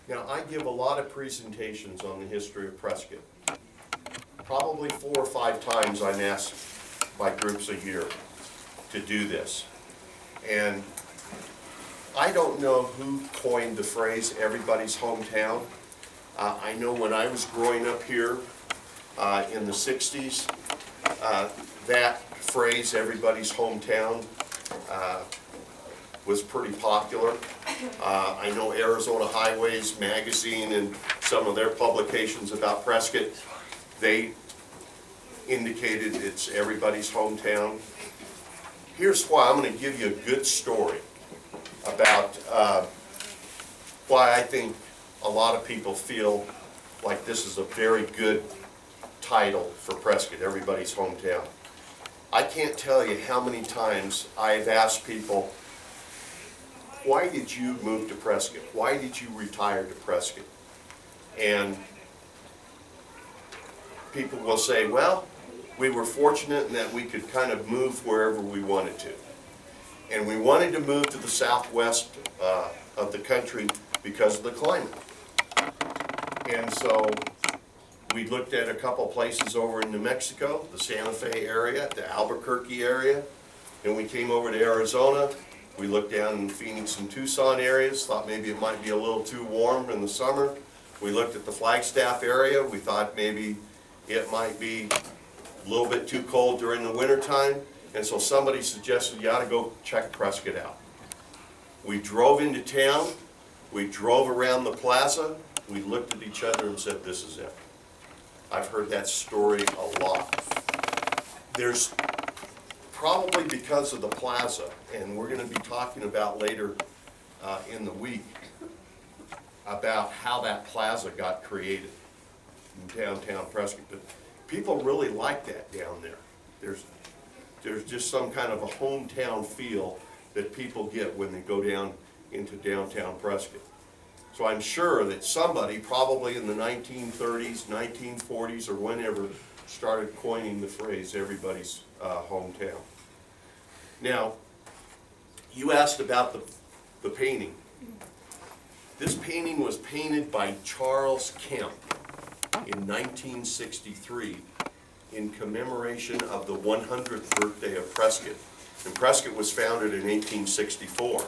Now, I give a lot of presentations on the history of Prescott. Probably 4 or 5 times I'm asked by groups a year to do this. And I don't know who coined the phrase, everybody's hometown. I know when I was growing up here in the 60s, that phrase, everybody's hometown, was pretty popular. I know Arizona Highways Magazine and some of their publications about Prescott, they indicated it's everybody's hometown. Here's why. I'm going to give you a good story about why I think a lot of people feel like this is a very good title for Prescott, everybody's hometown. I can't tell you how many times I've asked people, why did you move to Prescott? Why did you retire to Prescott? And people will say, well, we were fortunate in that we could kind of move wherever we wanted to. And we wanted to move to the southwest of the country because of the climate. And so we looked at a couple places over in New Mexico, the Santa Fe area, the Albuquerque area, and we came over to Arizona. We looked down in Phoenix and Tucson areas, thought maybe it might be a little too warm in the summer. We looked at the Flagstaff area, we thought maybe it might be a little bit too cold during the wintertime, and so somebody suggested you ought to go check Prescott out. We drove into town, we drove around the plaza, we looked at each other and said, this is it. I've heard that story a lot. There's probably because of the plaza, and we're going to be talking about later in the week about how that plaza got created in downtown Prescott. But people really like that down there. There's just some kind of a hometown feel that people get when they go down into downtown Prescott. So I'm sure that somebody, probably in the 1930s, 1940s, or whenever, started coining the phrase, everybody's hometown. Now, you asked about the painting. This painting was painted by Charles Kemp in 1963 in commemoration of the 100th birthday of Prescott. And Prescott was founded in 1864.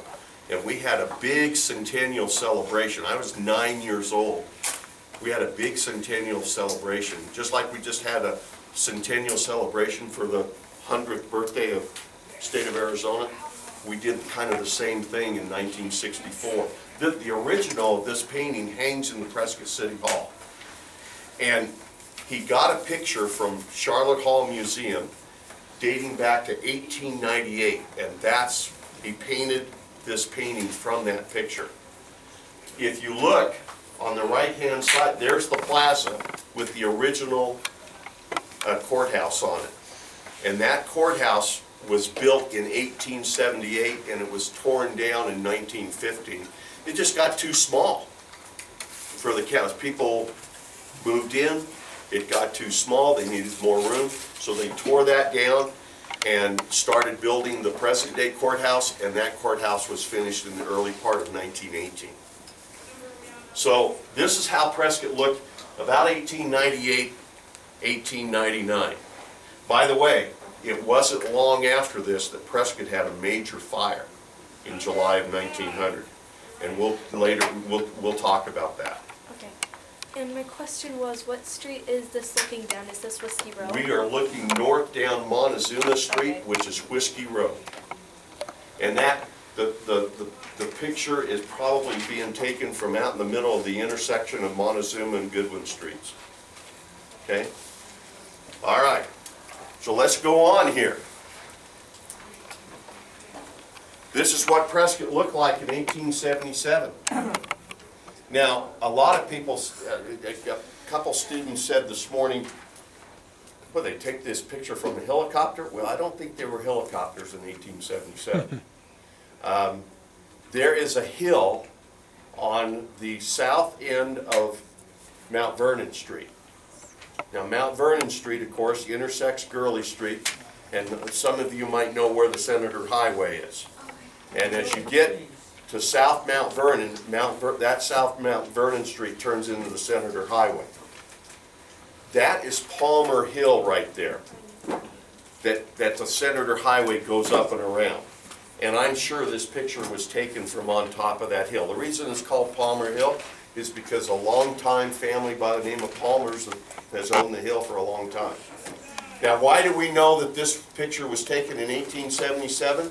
And we had a big centennial celebration. I was 9 years old. We had a big centennial celebration, just like we just had a centennial celebration for the 100th birthday of the state of Arizona. We did kind of the same thing in 1964. The original of this painting hangs in the Prescott City Hall. And he got a picture from Charlotte Hall Museum dating back to 1898, and he painted this painting from that picture. If you look on the right-hand side, there's the plaza with the original courthouse on it. And that courthouse was built in 1878 and it was torn down in 1915. It just got too small for the county. People moved in, it got too small, they needed more room, so they tore that down and started building the present-day courthouse, and that courthouse was finished in the early part of 1918. So this is how Prescott looked about 1898, 1899. By the way, it wasn't long after this that Prescott had a major fire in July of 1900, and we'll talk about that. Okay. And my question was, what street is this looking down? Is this Whiskey Road? We are looking north down Montezuma Street, Okay. which is Whiskey Road. And that, the picture is probably being taken from out in the middle of the intersection of Montezuma and Goodwin Streets. Okay? All right. So let's go on here. This is what Prescott looked like in 1877. Now, a lot of people, a couple students said this morning, well, they take this picture from a helicopter. Well, I don't think there were helicopters in 1877. There is a hill on the south end of Mount Vernon Street. Now, Mount Vernon Street, of course, intersects Gurley Street, and some of you might know where the Senator Highway is. And as you get to South Mount Vernon, that South Mount Vernon Street turns into the Senator Highway. That is Palmer Hill right there. That the Senator Highway goes up and around. And I'm sure this picture was taken from on top of that hill. The reason it's called Palmer Hill is because a longtime family by the name of Palmers has owned the hill for a long time. Now, why do we know that this picture was taken in 1877?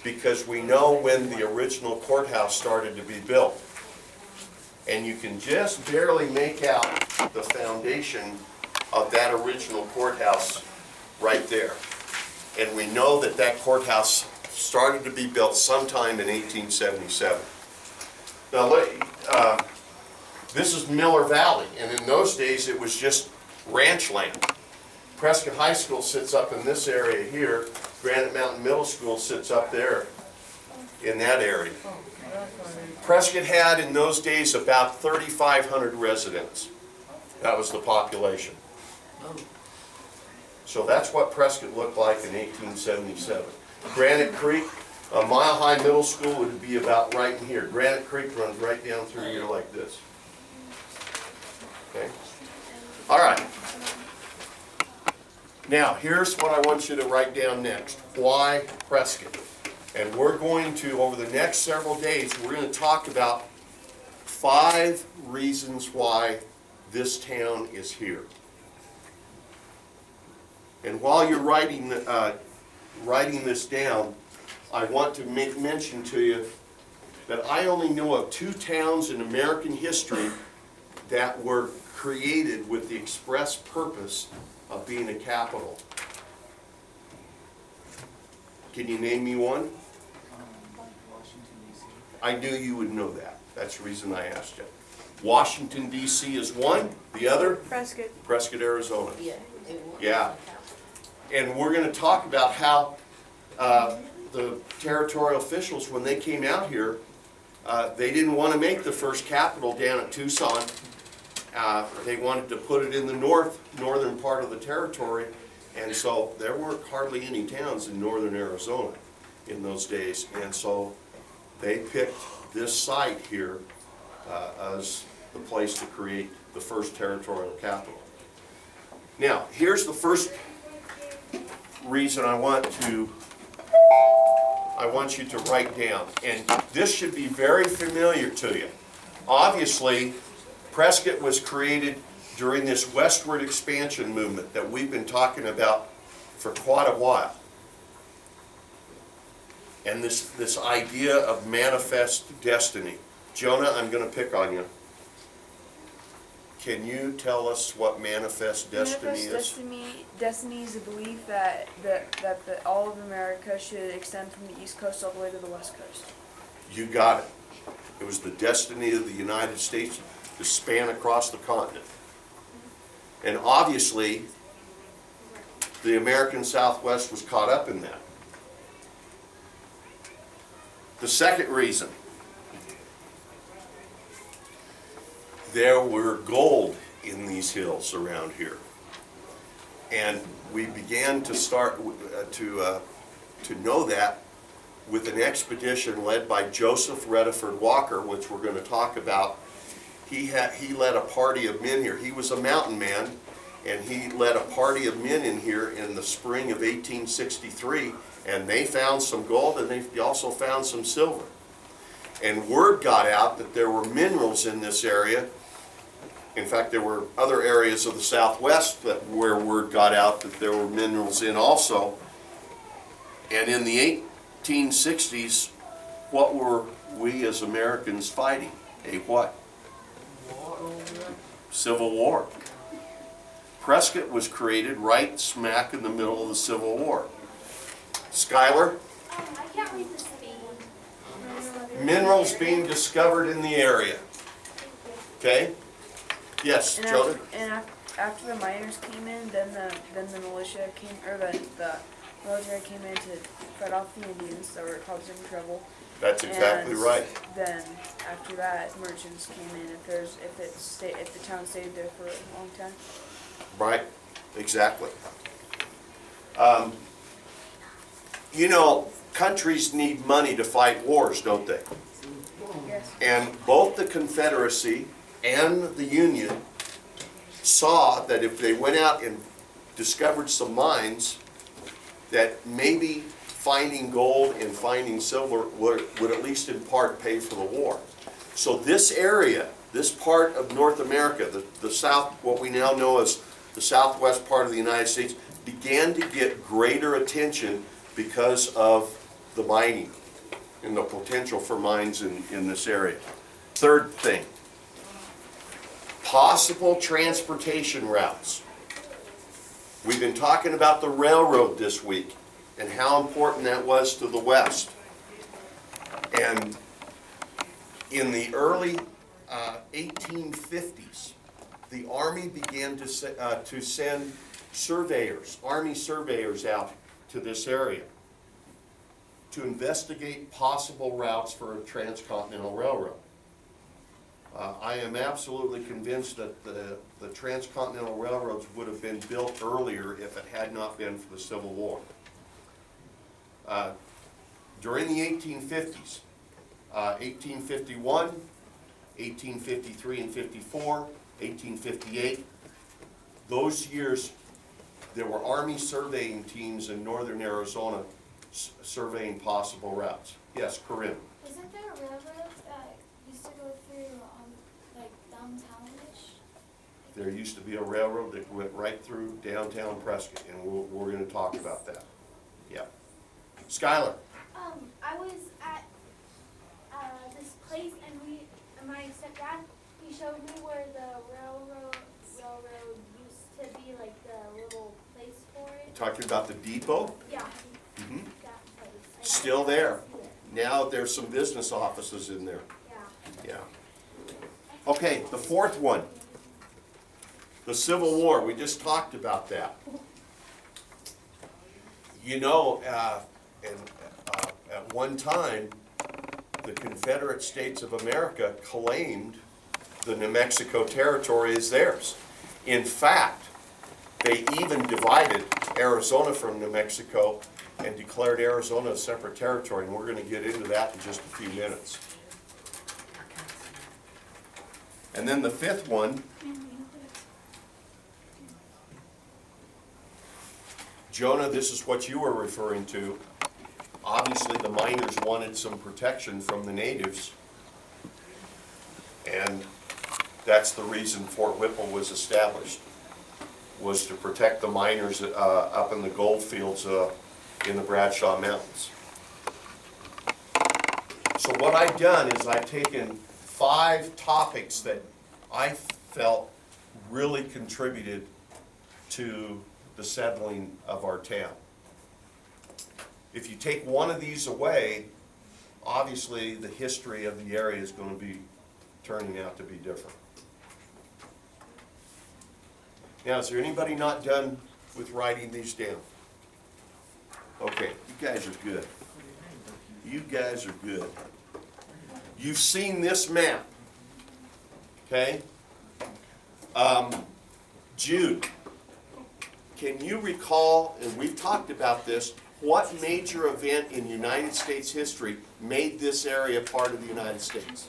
Because we know when the original courthouse started to be built. And you can just barely make out the foundation of that original courthouse right there. And we know that that courthouse started to be built sometime in 1877. Now, this is Miller Valley, and in those days it was just ranch land. Prescott High School sits up in this area here. Granite Mountain Middle School sits up there in that area. Prescott had in those days about 3,500 residents. That was the population. So that's what Prescott looked like in 1877. Granite Creek, a Mile High Middle School would be about right in here. Granite Creek runs right down through here like this. Okay? All right. Now, here's what I want you to write down next. Why Prescott? And we're going to, over the next several days, we're going to talk about 5 reasons why this town is here. And while you're writing this down, I want to make mention to you that I only know of 2 towns in American history that were created with the express purpose of being a capital. Can you name me one? I knew you would know that. That's the reason I asked you. Washington, D.C. is one. The other? Prescott. Prescott, Arizona. Yeah. Yeah. And we're going to talk about how the territorial officials, when they came out here, they didn't want to make the first capital down at Tucson. They wanted to put it in the northern part of the territory, and so there weren't hardly any towns in northern Arizona in those days, and so they picked this site here as the place to create the first territorial capital. Now, here's the first reason I want you to write down, and this should be very familiar to you. Obviously, Prescott was created during this westward expansion movement that we've been talking about for quite a while. And this idea of manifest destiny. Jonah, I'm going to pick on you. Can you tell us what manifest destiny is? Destiny is a belief that all of America should extend from the East Coast all the way to the West Coast. You got it. It was the destiny of the United States to span across the continent. And obviously, the American Southwest was caught up in that. The second reason, there were gold in these hills around here. And we began to start to know that with an expedition led by Joseph Rediford Walker, which we're going to talk about. He led a party of men here. He was a mountain man, and he led a party of men in here in the spring of 1863, and they found some gold, and they also found some silver. And word got out that there were minerals in this area. In fact, there were other areas of the Southwest where word got out that there were minerals in also. And in the 1860s, what were we as Americans fighting? A what? Civil War. Prescott was created right smack in the middle of the Civil War. Skylar? I can't read the city. Minerals being discovered in the area. Okay? Yes, Jonah? After the miners came in, then the militia came, or the military came in to fight off the Indians that were causing trouble. That's exactly And right. Then after that, merchants came in. If the town stayed there for a long time. Right, exactly. You know, countries need money to fight wars, don't they? Yes. And both the Confederacy and the Union saw that if they went out and discovered some mines, that maybe finding gold and finding silver would at least in part pay for the war. So this area, this part of North America, the south, what we now know as the southwest part of the United States, began to get greater attention because of the mining and the potential for mines in this area. Third thing, possible transportation routes. We've been talking about the railroad this week and how important that was to the West. And in the early 1850s, the Army began to send surveyors, Army surveyors out to this area to investigate possible routes for a transcontinental railroad. I am absolutely convinced that the transcontinental railroads would have been built earlier if it had not been for the Civil War. During the 1850s, 1851, 1853 and 54, 1858, those years there were Army surveying teams in northern Arizona surveying possible routes. Yes, Corinne? Isn't there a railroad that used to go through, like downtown-ish? There used to be a railroad that went right through downtown Prescott, and we're going to talk about that. Yeah. Skylar? I was at this place, and my stepdad, he showed me where the railroad used to be, like the little place for it. Talking about the depot? Yeah. Mm-hmm. That place. Still there. Now there's some business offices in there. Yeah. Yeah. Okay, the fourth one. The Civil War. We just talked about that. You know, at one time, the Confederate States of America claimed the New Mexico Territory as theirs. In fact, they even divided Arizona from New Mexico and declared Arizona a separate territory, and we're going to get into that in just a few minutes. And then the fifth one, Jonah, this is what you were referring to. Obviously, the miners wanted some protection from the natives, and that's the reason Fort Whipple was established, was to protect the miners up in the gold fields in the Bradshaw Mountains. So what I've done is I've taken 5 topics that I felt really contributed to the settling of our town. If you take one of these away, obviously the history of the area is going to be turning out to be different. Now, is there anybody not done with writing these down? Okay, you guys are good. You guys are good. You've seen this map, okay? Jude, can you recall, and we've talked about this, what major event in United States history made this area part of the United States?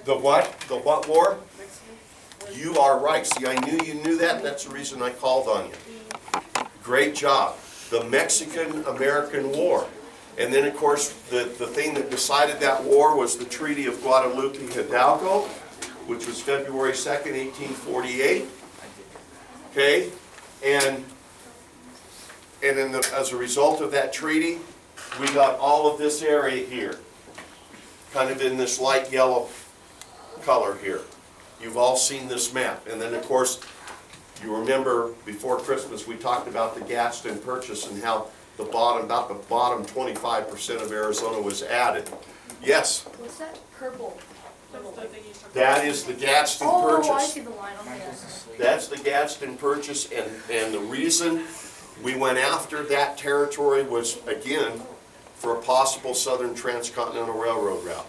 The what? The what war? You are right. See, I knew you knew that. That's the reason I called on you. Great job. The Mexican-American War. And then, of course, the thing that decided that war was the Treaty of Guadalupe Hidalgo, which was February 2nd, 1848. Okay? And then as a result of that treaty, we got all of this area here, kind of in this light yellow color here. You've all seen this map. And then, of course, you remember before Christmas we talked about the Gadsden Purchase and how about the bottom 25% of Arizona was added. Yes? What's that purple? That is the Gadsden Purchase. Oh, I see the line on there. That's the Gadsden Purchase, and the reason we went after that territory was, again, for a possible southern transcontinental railroad route.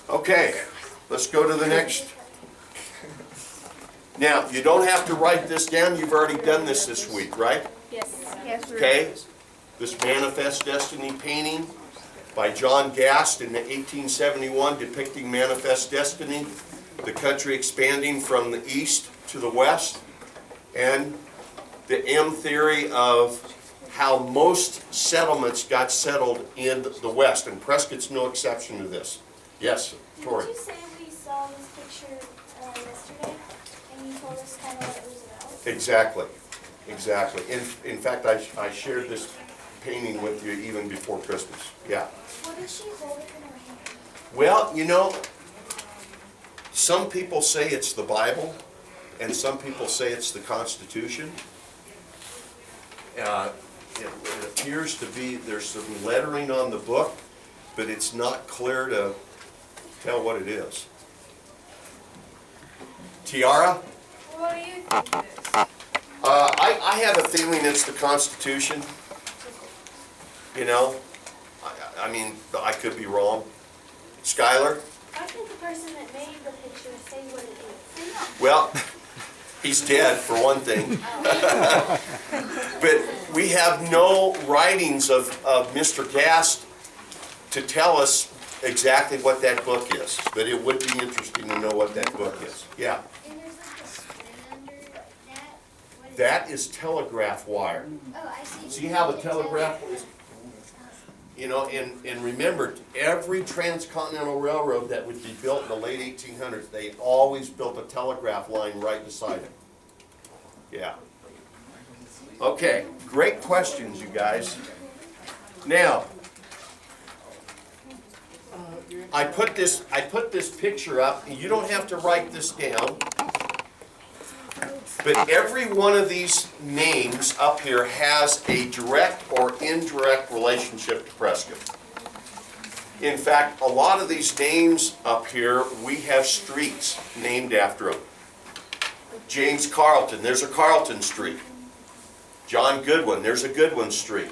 Okay, let's go to the next. Now, you don't have to write this down. You've already done this week, right? Yes. Yes, sir. Okay? this Manifest Destiny painting by John Gast in 1871 depicting Manifest Destiny, the country expanding from the east to the west, and the M theory of how most settlements got settled in the west, and Prescott's no exception to this. Yes, Tori? Did you say we saw this picture yesterday, and you told us kind of what it was about? Exactly, exactly. In fact, I shared this painting with you even before Christmas. Yeah. What does she hold in her hand? Well, you know, some people say it's the Bible, and some people say it's the Constitution. It appears to be, there's some lettering on the book, but it's not clear to tell what it is. Tiara? What do you think it is? I have a feeling it's the Constitution. You know, I mean, I could be wrong. Skylar? How can the person that made the picture say what it is? Well, he's dead for one thing. But we have no writings of Mr. Gast to tell us exactly what that book is. But it would be interesting to know what that book is. Yeah. And there's like a spin under that. What is That is telegraph wire. Oh, I see. See how the telegraph is? You know, and remember, every transcontinental railroad that would be built in the late 1800s, they always built a telegraph line right beside it. Yeah. Okay, great questions, you guys. Now, I put this picture up. You don't have to write this down. But every one of these names up here has a direct or indirect relationship to Prescott. In fact, a lot of these names up here, we have streets named after them. James Carleton, there's a Carleton Street. John Goodwin, there's a Goodwin Street.